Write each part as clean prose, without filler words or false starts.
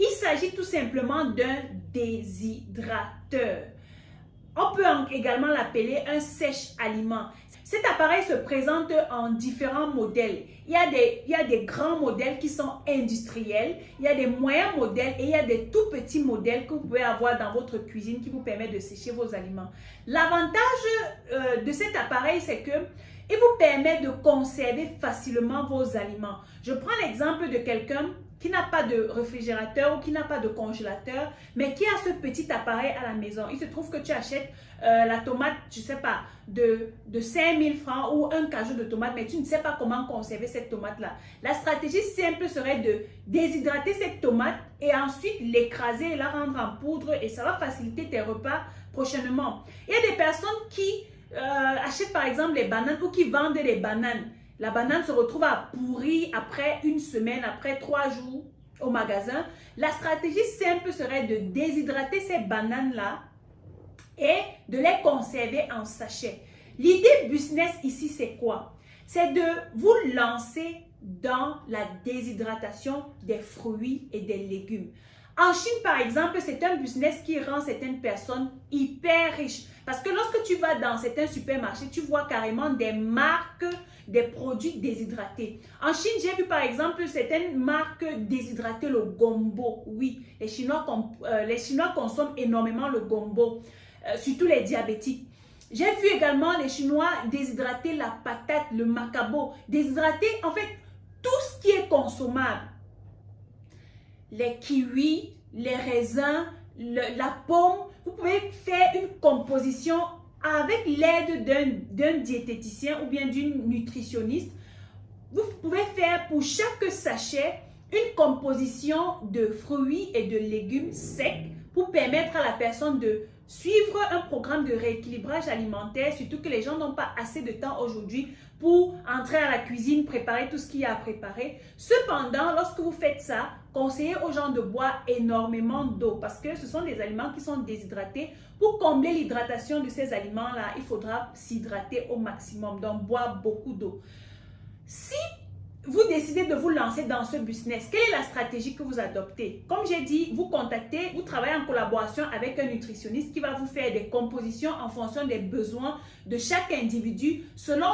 Il s'agit tout simplement d'un déshydrateur. On peut également l'appeler un sèche-aliment. Cet appareil se présente en différents modèles. Il y a des grands modèles qui sont industriels, il y a des moyens modèles et il y a des tout petits modèles que vous pouvez avoir dans votre cuisine qui vous permettent de sécher vos aliments. L'avantage de cet appareil, c'est que il vous permet de conserver facilement vos aliments. Je prends l'exemple de quelqu'un qui n'a pas de réfrigérateur ou qui n'a pas de congélateur, mais qui a ce petit appareil à la maison. Il se trouve que tu achètes la tomate, je ne sais pas, de 5 000 francs ou un cajou de tomate, mais tu ne sais pas comment conserver cette tomate-là. La stratégie simple serait de déshydrater cette tomate et ensuite l'écraser et la rendre en poudre et ça va faciliter tes repas prochainement. Il y a des personnes qui achètent par exemple les bananes ou qui vendent les bananes. La banane se retrouve à pourrir après une semaine, après 3 jours au magasin. La stratégie simple serait de déshydrater ces bananes-là et de les conserver en sachet. L'idée business ici, c'est quoi? C'est de vous lancer dans la déshydratation des fruits et des légumes. En Chine, par exemple, c'est un business qui rend certaines personnes hyper riches. Parce que lorsque tu vas dans certains supermarchés, tu vois carrément des marques, des produits déshydratés. En Chine, j'ai vu par exemple certaines marques déshydratées, le gombo. Oui, les Chinois consomment énormément le gombo, surtout les diabétiques. J'ai vu également les Chinois déshydrater la patate, le macabo. Déshydrater, en fait, tout ce qui est consommable. Les kiwis, les raisins, la pomme, vous pouvez faire une composition avec l'aide d'un diététicien ou bien d'une nutritionniste. Vous pouvez faire pour chaque sachet une composition de fruits et de légumes secs pour permettre à la personne de suivre un programme de rééquilibrage alimentaire, surtout que les gens n'ont pas assez de temps aujourd'hui pour entrer à la cuisine, préparer tout ce qu'il y a à préparer. Cependant, lorsque vous faites ça, conseillez aux gens de boire énormément d'eau parce que ce sont des aliments qui sont déshydratés. Pour combler l'hydratation de ces aliments-là, il faudra s'hydrater au maximum, donc boire beaucoup d'eau. Si vous décidez de vous lancer dans ce business, quelle est la stratégie que vous adoptez? Comme j'ai dit, vous contactez, vous travaillez en collaboration avec un nutritionniste qui va vous faire des compositions en fonction des besoins de chaque individu selon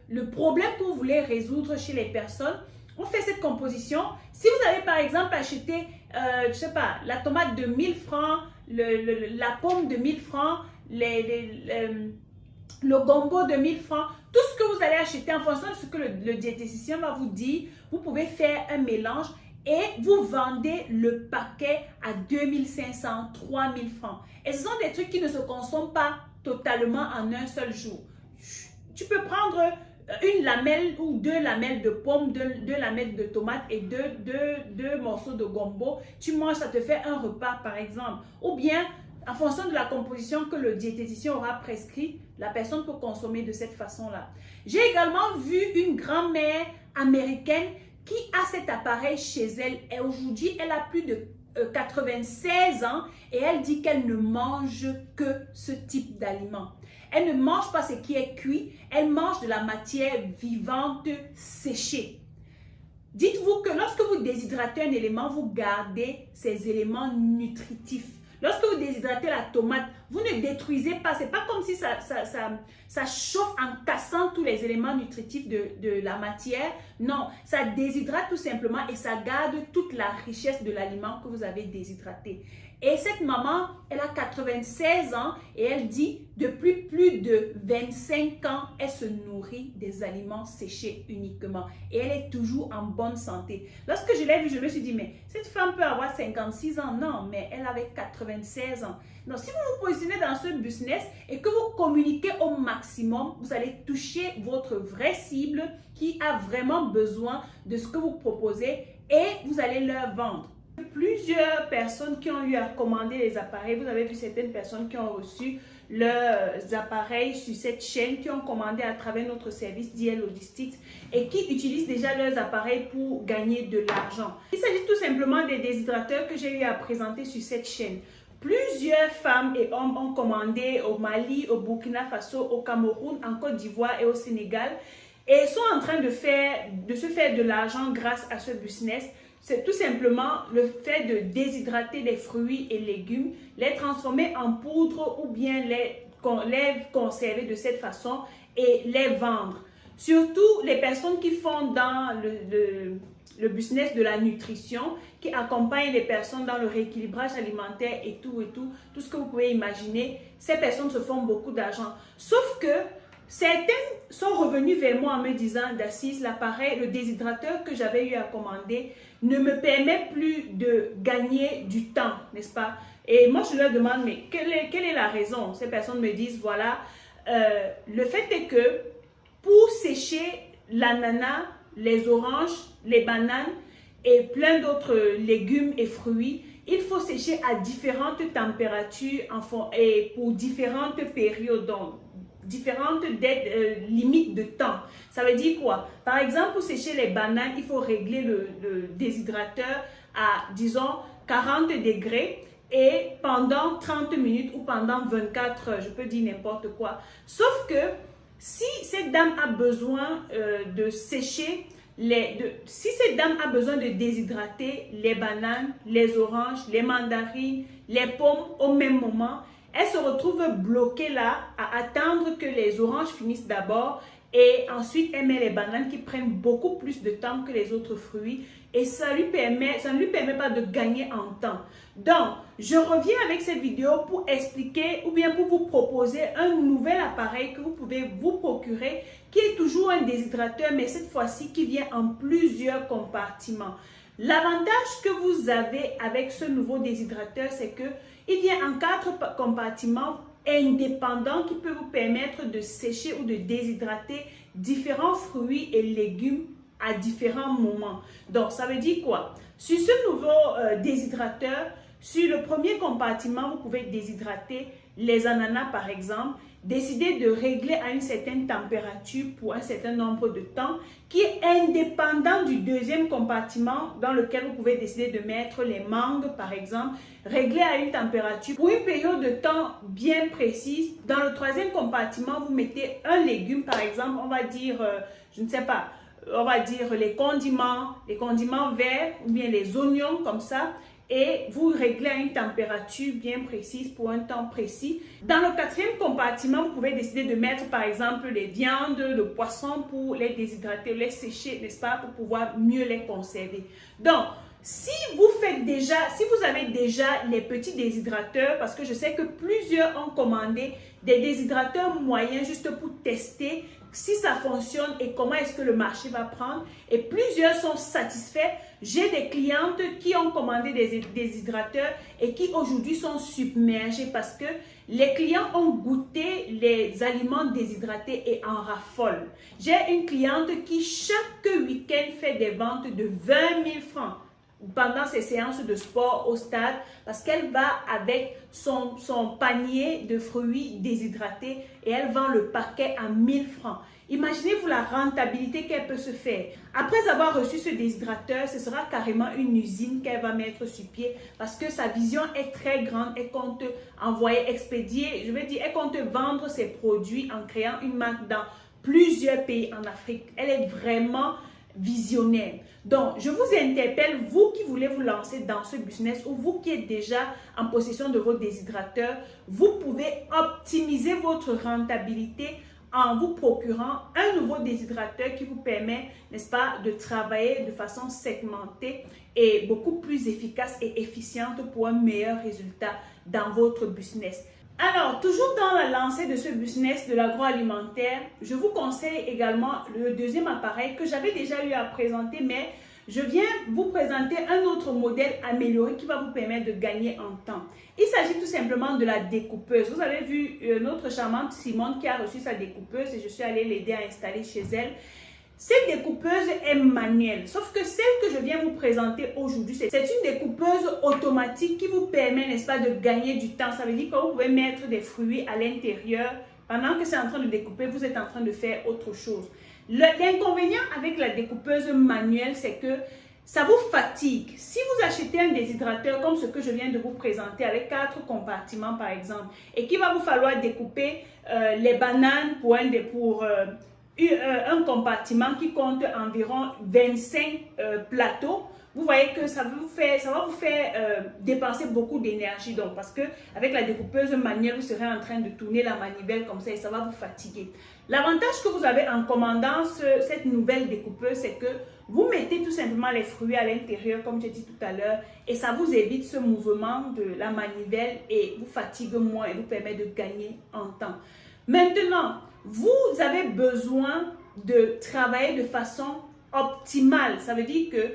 le problème que vous voulez résoudre chez les personnes. On fait cette composition. Si vous avez par exemple acheté, je ne sais pas, la tomate de 1000 francs, la pomme de 1000 francs, le gombo de 1000 francs, tout ce que vous allez acheter en fonction de ce que le diététicien va vous dire, vous pouvez faire un mélange et vous vendez le paquet à 2500, 3000 francs. Et ce sont des trucs qui ne se consomment pas totalement en un seul jour. Tu peux prendre une lamelle ou 2 lamelles de pommes, 2 lamelles de tomates et 2 morceaux de gombo. Tu manges, ça te fait un repas par exemple. Ou bien, en fonction de la composition que le diététicien aura prescrit, la personne peut consommer de cette façon-là. J'ai également vu une grand-mère américaine qui a cet appareil chez elle. Et aujourd'hui, elle a plus de 96 ans et elle dit qu'elle ne mange que ce type d'aliment. Elle ne mange pas ce qui est cuit, elle mange de la matière vivante séchée. Dites-vous que lorsque vous déshydratez un élément, vous gardez ces éléments nutritifs. Lorsque vous déshydratez la tomate, vous ne détruisez pas. Ce n'est pas comme si ça chauffe en cassant tous les éléments nutritifs de la matière. Non, ça déshydrate tout simplement et ça garde toute la richesse de l'aliment que vous avez déshydraté. Et cette maman, elle a 96 ans et elle dit depuis plus de 25 ans, elle se nourrit des aliments séchés uniquement. Et elle est toujours en bonne santé. Lorsque je l'ai vue, je me suis dit, mais cette femme peut avoir 56 ans. Non, mais elle avait 96 ans. Donc, si vous vous positionnez dans ce business et que vous communiquez au maximum, vous allez toucher votre vraie cible qui a vraiment besoin de ce que vous proposez et vous allez leur vendre. Plusieurs personnes qui ont eu à commander les appareils, vous avez vu certaines personnes qui ont reçu leurs appareils sur cette chaîne, qui ont commandé à travers notre service DL Logistics et qui utilisent déjà leurs appareils pour gagner de l'argent. Il s'agit tout simplement des déshydrateurs que j'ai eu à présenter sur cette chaîne. Plusieurs femmes et hommes ont commandé au Mali, au Burkina Faso, au Cameroun, en Côte d'Ivoire et au Sénégal et sont en train de se faire de l'argent grâce à ce business. c'est tout simplement le fait de déshydrater les fruits et légumes, les transformer en poudre ou bien les conserver de cette façon et les vendre. Surtout les personnes qui font dans le business de la nutrition, qui accompagnent les personnes dans le rééquilibrage alimentaire et tout ce que vous pouvez imaginer, ces personnes se font beaucoup d'argent. Sauf que certaines sont revenues vers moi en me disant, Dacice, l'appareil, le déshydrateur que j'avais eu à commander ne me permet plus de gagner du temps, n'est-ce pas? Et moi, je leur demande, mais quelle est la raison? Ces personnes me disent, voilà, le fait est que pour sécher l'ananas, les oranges, les bananes et plein d'autres légumes et fruits, il faut sécher à différentes températures et pour différentes périodes, donc différentes limites de temps. Ça veut dire quoi? Par exemple, pour sécher les bananes, il faut régler le déshydrateur à, disons, 40 degrés et pendant 30 minutes ou pendant 24 heures, je peux dire n'importe quoi. Sauf que si cette dame a besoin de sécher, si cette dame a besoin de déshydrater les bananes, les oranges, les mandarines, les pommes au même moment, elle se retrouve bloquée là à attendre que les oranges finissent d'abord et ensuite elle met les bananes qui prennent beaucoup plus de temps que les autres fruits et ça ne lui permet pas de gagner en temps. Donc, je reviens avec cette vidéo pour expliquer ou bien pour vous proposer un nouvel appareil que vous pouvez vous procurer qui est toujours un déshydrateur mais cette fois-ci qui vient en plusieurs compartiments. L'avantage que vous avez avec ce nouveau déshydrateur, c'est que il vient en 4 compartiments indépendants qui peuvent vous permettre de sécher ou de déshydrater différents fruits et légumes à différents moments. Donc, ça veut dire quoi? Sur ce nouveau déshydrateur, sur le premier compartiment, vous pouvez déshydrater les ananas par exemple, décider de régler à une certaine température pour un certain nombre de temps qui est indépendant du deuxième compartiment dans lequel vous pouvez décider de mettre les mangues par exemple, régler à une température pour une période de temps bien précise. Dans le troisième compartiment, vous mettez un légume par exemple, on va dire, je ne sais pas, on va dire les condiments verts ou bien les oignons comme ça. Et vous réglez à une température bien précise pour un temps précis. Dans le quatrième compartiment, vous pouvez décider de mettre par exemple les viandes, le poisson pour les déshydrater, les sécher, n'est-ce pas, pour pouvoir mieux les conserver. Donc, si vous avez déjà les petits déshydrateurs, parce que je sais que plusieurs ont commandé des déshydrateurs moyens juste pour tester si ça fonctionne et comment est-ce que le marché va prendre et plusieurs sont satisfaits. J'ai des clientes qui ont commandé des déshydrateurs et qui aujourd'hui sont submergées parce que les clients ont goûté les aliments déshydratés et en raffolent. J'ai une cliente qui chaque week-end fait des ventes de 20 000 francs pendant ses séances de sport au stade parce qu'elle va avec son panier de fruits déshydratés et elle vend le paquet à 1000 francs. Imaginez-vous la rentabilité qu'elle peut se faire. Après avoir reçu ce déshydrateur, ce sera carrément une usine qu'elle va mettre sur pied parce que sa vision est très grande. Elle compte envoyer, expédier, je veux dire, elle compte vendre ses produits en créant une marque dans plusieurs pays en Afrique. Elle est vraiment visionnaire. Donc, je vous interpelle, vous qui voulez vous lancer dans ce business ou vous qui êtes déjà en possession de vos déshydrateurs, vous pouvez optimiser votre rentabilité en vous procurant un nouveau déshydrateur qui vous permet, n'est-ce pas, de travailler de façon segmentée et beaucoup plus efficace et efficiente pour un meilleur résultat dans votre business. Alors, toujours dans la lancée de ce business de l'agroalimentaire, je vous conseille également le deuxième appareil que j'avais déjà eu à présenter, mais je viens vous présenter un autre modèle amélioré qui va vous permettre de gagner en temps. Il s'agit tout simplement de la découpeuse. Vous avez vu notre charmante Simone qui a reçu sa découpeuse et je suis allée l'aider à installer chez elle. Cette découpeuse est manuelle, sauf que celle que je viens vous présenter aujourd'hui, c'est une découpeuse automatique qui vous permet, n'est-ce pas, de gagner du temps. Ça veut dire que vous pouvez mettre des fruits à l'intérieur. Pendant que c'est en train de découper, vous êtes en train de faire autre chose. L'inconvénient avec la découpeuse manuelle, c'est que ça vous fatigue. Si vous achetez un déshydrateur comme ce que je viens de vous présenter avec 4 compartiments par exemple, et qu'il va vous falloir découper les bananes pour un compartiment qui compte environ 25 plateaux, vous voyez que ça va vous faire dépenser beaucoup d'énergie. Donc, parce que avec la découpeuse manuelle, vous serez en train de tourner la manivelle comme ça et ça va vous fatiguer. L'avantage que vous avez en commandant cette nouvelle découpeuse, c'est que vous mettez tout simplement les fruits à l'intérieur, comme j'ai dit tout à l'heure, et ça vous évite ce mouvement de la manivelle et vous fatigue moins et vous permet de gagner en temps. Maintenant, vous avez besoin de travailler de façon optimale. Ça veut dire que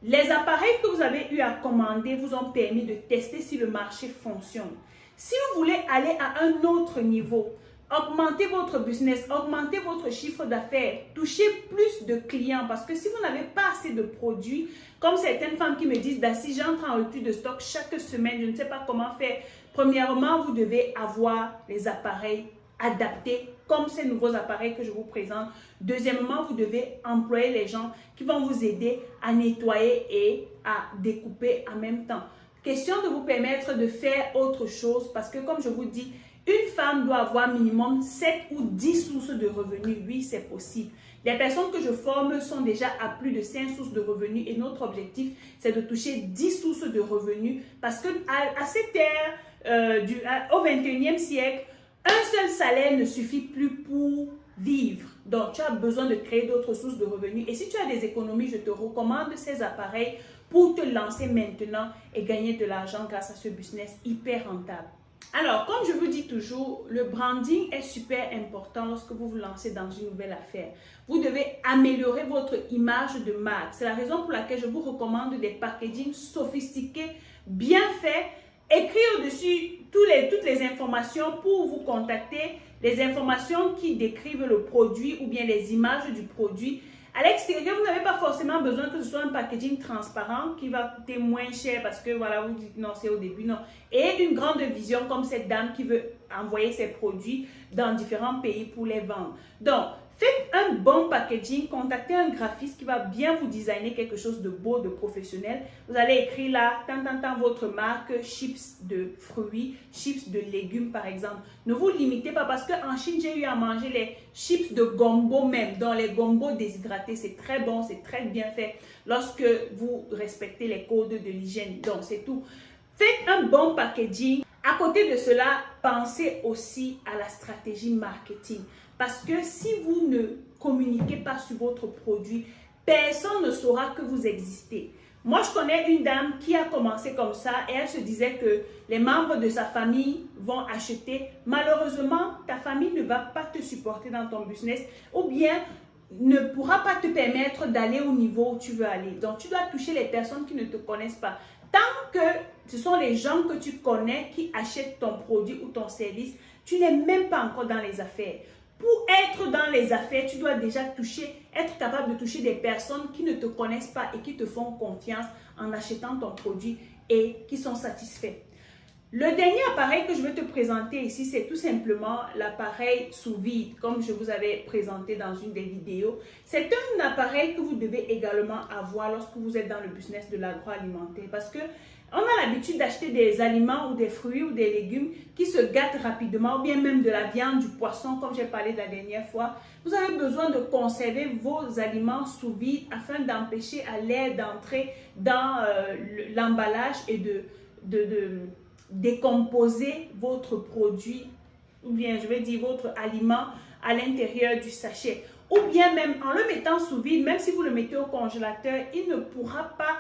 les appareils que vous avez eu à commander vous ont permis de tester si le marché fonctionne. Si vous voulez aller à un autre niveau, augmenter votre business, augmenter votre chiffre d'affaires, toucher plus de clients, parce que si vous n'avez pas assez de produits, comme certaines femmes qui me disent, si j'entre en rupture de stock chaque semaine, je ne sais pas comment faire. Premièrement, vous devez avoir les appareils adaptés comme ces nouveaux appareils que je vous présente. Deuxièmement, vous devez employer les gens qui vont vous aider à nettoyer et à découper en même temps. Question de vous permettre de faire autre chose parce que comme je vous dis, une femme doit avoir minimum 7 ou 10 sources de revenus. Oui, c'est possible. Les personnes que je forme sont déjà à plus de 5 sources de revenus et notre objectif, c'est de toucher 10 sources de revenus parce qu'à cette ère, au 21e siècle, un seul salaire ne suffit plus pour vivre. Donc, tu as besoin de créer d'autres sources de revenus. Et si tu as des économies, je te recommande ces appareils pour te lancer maintenant et gagner de l'argent grâce à ce business hyper rentable. Alors, comme je vous dis toujours, le branding est super important lorsque vous vous lancez dans une nouvelle affaire. Vous devez améliorer votre image de marque. C'est la raison pour laquelle je vous recommande des packaging sophistiqués, bien faits. Écrire au-dessus toutes les informations pour vous contacter, les informations qui décrivent le produit ou bien les images du produit. À l'extérieur, vous n'avez pas forcément besoin que ce soit un packaging transparent qui va coûter moins cher parce que voilà, vous dites non, c'est au début, non. Et une grande vision comme cette dame qui veut envoyer ses produits dans différents pays pour les vendre. Donc, faites un bon packaging, contactez un graphiste qui va bien vous designer quelque chose de beau, de professionnel. Vous allez écrire là, tant votre marque, chips de fruits, chips de légumes par exemple. Ne vous limitez pas parce qu'en Chine, j'ai eu à manger les chips de gombo même. Dans les gombos déshydratés, c'est très bon, c'est très bien fait lorsque vous respectez les codes de l'hygiène. Donc, c'est tout. Faites un bon packaging. À côté de cela, pensez aussi à la stratégie marketing. Parce que si vous ne communiquez pas sur votre produit, personne ne saura que vous existez. Moi, je connais une dame qui a commencé comme ça et elle se disait que les membres de sa famille vont acheter. Malheureusement, ta famille ne va pas te supporter dans ton business ou bien ne pourra pas te permettre d'aller au niveau où tu veux aller. Donc, tu dois toucher les personnes qui ne te connaissent pas. Tant que ce sont les gens que tu connais qui achètent ton produit ou ton service, tu n'es même pas encore dans les affaires. Pour être dans les affaires, tu dois déjà être capable de toucher des personnes qui ne te connaissent pas et qui te font confiance en achetant ton produit et qui sont satisfaits. Le dernier appareil que je vais te présenter ici, c'est tout simplement l'appareil sous vide, comme je vous avais présenté dans une des vidéos. C'est un appareil que vous devez également avoir lorsque vous êtes dans le business de l'agroalimentaire parce que on a l'habitude d'acheter des aliments ou des fruits ou des légumes qui se gâtent rapidement ou bien même de la viande, du poisson, comme j'ai parlé la dernière fois. Vous avez besoin de conserver vos aliments sous vide afin d'empêcher à l'air d'entrer dans l'emballage et de décomposer votre produit ou bien je vais dire votre aliment à l'intérieur du sachet. Ou bien même en le mettant sous vide, même si vous le mettez au congélateur, il ne pourra pas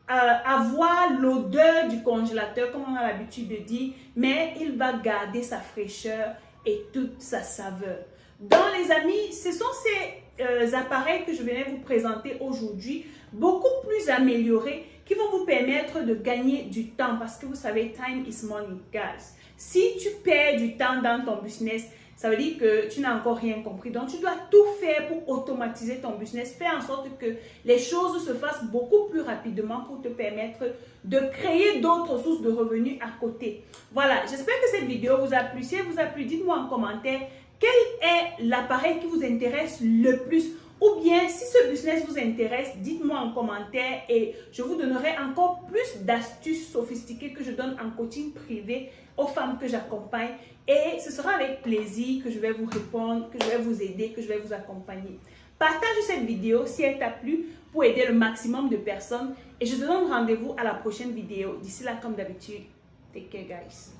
avoir l'odeur du congélateur comme on a l'habitude de dire, mais il va garder sa fraîcheur et toute sa saveur. Donc les amis, ce sont ces appareils que je venais vous présenter aujourd'hui, beaucoup plus améliorés, qui vont vous permettre de gagner du temps parce que vous savez, time is money, guys. Si tu perds du temps dans ton business, ça veut dire que tu n'as encore rien compris. Donc, tu dois tout faire pour automatiser ton business. Faire en sorte que les choses se fassent beaucoup plus rapidement pour te permettre de créer d'autres sources de revenus à côté. Voilà, j'espère que cette vidéo vous a plu. Si elle vous a plu, dites-moi en commentaire quel est l'appareil qui vous intéresse le plus. Ou bien, si ce business vous intéresse, dites-moi en commentaire et je vous donnerai encore plus d'astuces sophistiquées que je donne en coaching privé aux femmes que j'accompagne. Et ce sera avec plaisir que je vais vous répondre, que je vais vous aider, que je vais vous accompagner. Partage cette vidéo si elle t'a plu pour pour aider le maximum de personnes. Et je te donne rendez-vous à la prochaine vidéo. D'ici là, comme d'habitude, take care guys.